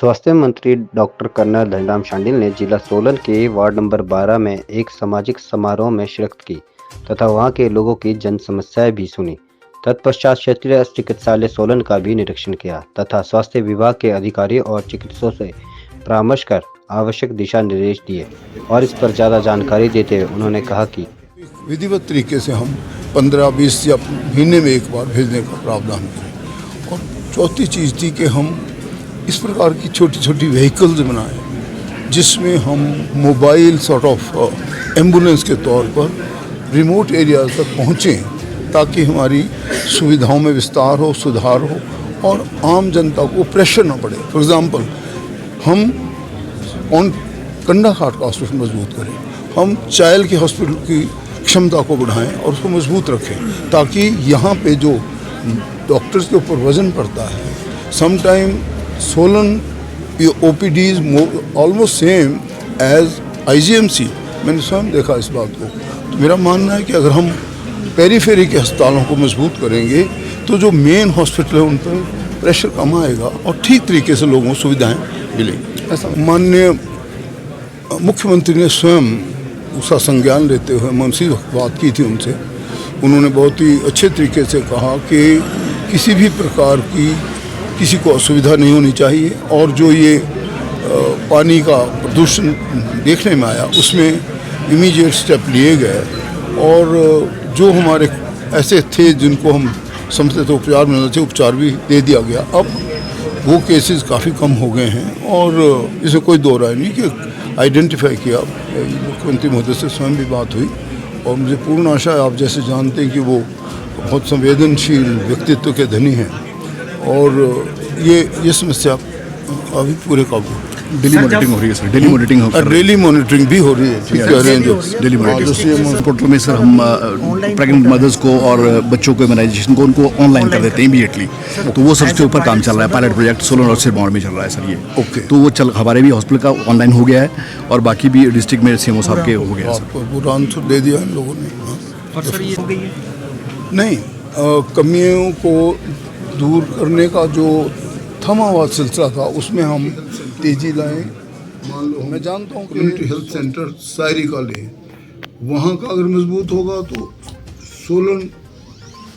स्वास्थ्य मंत्री doctor colonel Dhaniram Shandil ने जिला सोलन के वार्ड नंबर 12 में एक सामाजिक समारोह में शिरकत की तथा वहां के लोगों की जन समस्याएं भी सुनी। तत्पश्चात क्षेत्रीय चिकित्सालय सोलन का भी निरीक्षण किया तथा स्वास्थ्य विभाग के अधिकारियों और चिकित्सकों से परामर्श कर आवश्यक दिशा निर्देश दिए और इस पर ज़्यादा जानकारी देते हुए उन्होंने कहा कि विधिवत तरीके से हम 15-20 या महीने में एक बार भेजने का प्रावधान करें। और चौथी चीज़ थी कि हम इस प्रकार की छोटी छोटी व्हीकल्स बनाएं जिसमें हम मोबाइल सॉर्ट ऑफ एम्बुलेंस के तौर पर रिमोट एरियाज तक पहुँचें ताकि हमारी सुविधाओं में विस्तार हो, सुधार हो और आम जनता को प्रेशर ना पड़े। फॉर एग्ज़ाम्पल, हम कंडा घाट का हॉस्पिटल मजबूत करें, हम चाइल्ड के हॉस्पिटल की क्षमता को बढ़ाएं और उसको मजबूत रखें ताकि यहाँ पे जो डॉक्टर्स के ऊपर वज़न पड़ता है, sometime Solan OPD is almost same as IGMC। मैंने स्वयं देखा इस बात को। तो मेरा मानना है कि अगर हम पेरीफेरी के अस्पतालों को मजबूत करेंगे तो जो मेन हॉस्पिटल है उन पर प्रेशर कम आएगा और ठीक तरीके से लोगों को सुविधाएँ मिलेंगी। ऐसा माननीय मुख्यमंत्री ने स्वयं उसका संज्ञान लेते हुए मैं उनसे बात की थी उनसे। उन्होंने बहुत ही अच्छे तरीके से कहा कि किसी भी प्रकार की किसी को असुविधा नहीं होनी चाहिए और जो ये पानी का प्रदूषण देखने में आया उसमें इमीडिएट स्टेप लिए गए और जो हमारे ऐसे थे जिनको हम समझते थे उपचार मिलना चाहिए, उपचार भी दे दिया गया। अब वो केसेस काफ़ी कम हो गए हैं और इसे कोई दो राय नहीं कि आइडेंटिफाई किया। मुख्यमंत्री महोदय से स्वयं भी बात हुई और मुझे पूर्ण आशा है, आप जैसे जानते हैं कि वो बहुत संवेदनशील व्यक्तित्व के धनी हैं और ये समस्या अभी पूरे काबू। डेली मॉनिटरिंग हो रही है सर, डेली मॉनिटरिंग भी हो रही है। डेली मॉनिटरिंग पोर्टल में सर हम प्रेग्नेंट मदर्स को और बच्चों को इम्यूनाइजेशन को उनको ऑनलाइन कर देते हैं इमीडिएटली। तो वो सर के ऊपर काम चल रहा है, पायलट प्रोजेक्ट सोलन और सिरमौर में चल रहा है सर ये। ओके, तो वो हमारे भी हॉस्पिटल का ऑनलाइन हो गया है और बाकी भी डिस्ट्रिक्ट में CMO साहब के हो गया है। पूरा आंसर दे दिया इन लोगों ने। और सर ये हो गई है नहीं, कमियों को दूर करने का जो थमा हुआ सिलसिला था उसमें हम तेज़ी लाएँ। मान लो मैं जानता हूँ कम्युनिटी हेल्थ सेंटर सायरी का ले, वहाँ का अगर मजबूत होगा तो सोलन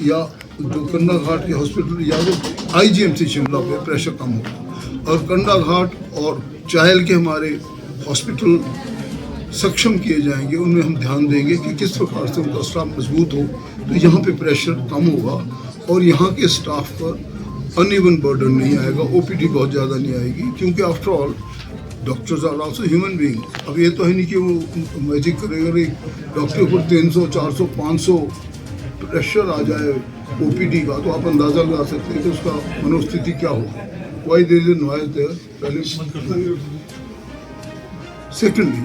या जो कंडा घाट के हॉस्पिटल या जो IGMC शिमला पे प्रेशर कम होगा और कंडा घाट और चाइल के हमारे हॉस्पिटल सक्षम किए जाएंगे। उनमें हम ध्यान देंगे कि किस प्रकार से उनका स्टाफ मजबूत हो तो यहाँ पे प्रेशर कम होगा और यहाँ के स्टाफ पर अनइवन बर्डन नहीं आएगा, OPD बहुत ज़्यादा नहीं आएगी क्योंकि after all doctors are also human being. अब ये तो है नहीं कि वो मैजिक करेगा, डॉक्टर के ऊपर 300, 400, 500 प्रेशर आ जाए OPD का तो आप अंदाज़ा लगा सकते हैं कि उसका मनोस्थिति क्या होगा। Why there is a noise there पहले। सेकेंडली,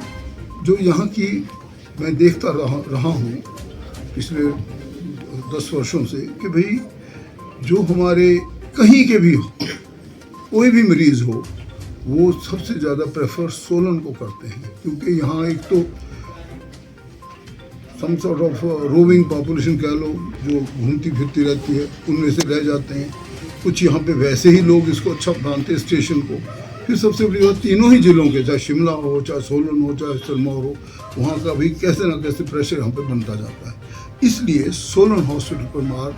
जो यहाँ की मैं देखता रहा हूँ पिछले 10 वर्षों से कि भाई जो हमारे कहीं के भी हो, कोई भी मरीज़ हो, वो सबसे ज़्यादा प्रेफर सोलन को करते हैं क्योंकि यहाँ एक तो some sort of roving population कह लो जो घूमती फिरती रहती है, उनमें से रह जाते हैं कुछ। यहाँ पे वैसे ही लोग इसको अच्छा मानते हैं स्टेशन को। फिर सबसे बड़ी बात, तीनों ही जिलों के, चाहे शिमला हो, चाहे सोलन हो, चाहे सिरमौर हो, वहाँ का भी कैसे ना कैसे प्रेशर यहाँ पे बनता जाता है। इसलिए सोलन हॉस्पिटल पर मार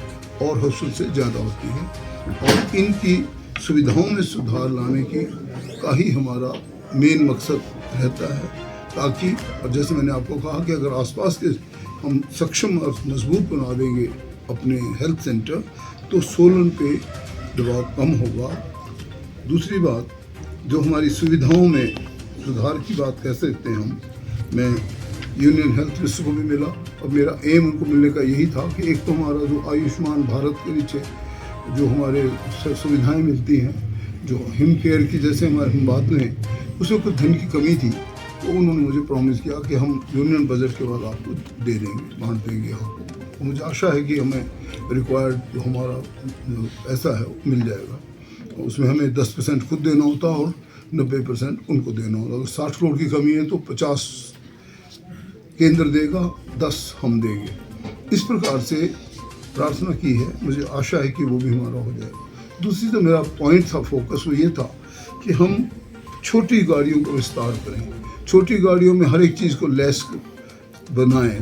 और हॉस्पिटल से ज़्यादा होती है और इनकी सुविधाओं में सुधार लाने का ही हमारा मेन मकसद रहता है ताकि, और जैसे मैंने आपको कहा कि अगर आसपास के हम सक्षम और मजबूत बना देंगे अपने हेल्थ सेंटर तो सोलन पे दबाव कम होगा। दूसरी बात, जो हमारी सुविधाओं में सुधार की बात कह सकते हैं हम, मैं यूनियन हेल्थ मिनिस्टर को भी मिला और मेरा एम उनको मिलने का यही था कि एक तो हमारा जो आयुष्मान भारत के नीचे जो हमारे सुविधाएं मिलती हैं, जो हिम केयर की जैसे हम बात लें, उसमें कुछ धन की कमी थी तो उन्होंने मुझे प्रॉमिस किया कि हम यूनियन बजट के बाद आपको दे देंगे, बांट देंगे आपको। तो मुझे आशा है कि हमें रिक्वायर्ड जो हमारा ऐसा है मिल जाएगा। उसमें हमें 10% खुद देना होता और 90% उनको देना होगा। अगर 60 करोड़ की कमी है तो 50 केंद्र देगा, 10 हम देंगे। इस प्रकार से प्रार्थना की है, मुझे आशा है कि वो भी हमारा हो जाएगा। दूसरी तो मेरा पॉइंट था, फोकस वो ये था कि हम छोटी गाड़ियों को विस्तार करें, छोटी गाड़ियों में हर एक चीज़ को लेस बनाएं,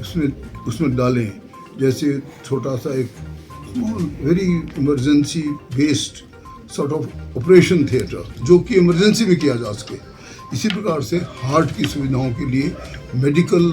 उसमें डालें। जैसे छोटा सा एक very emergency based sort of operation theatre जो कि इमरजेंसी में किया जा सके। इसी प्रकार से हार्ट की सुविधाओं के लिए मेडिकल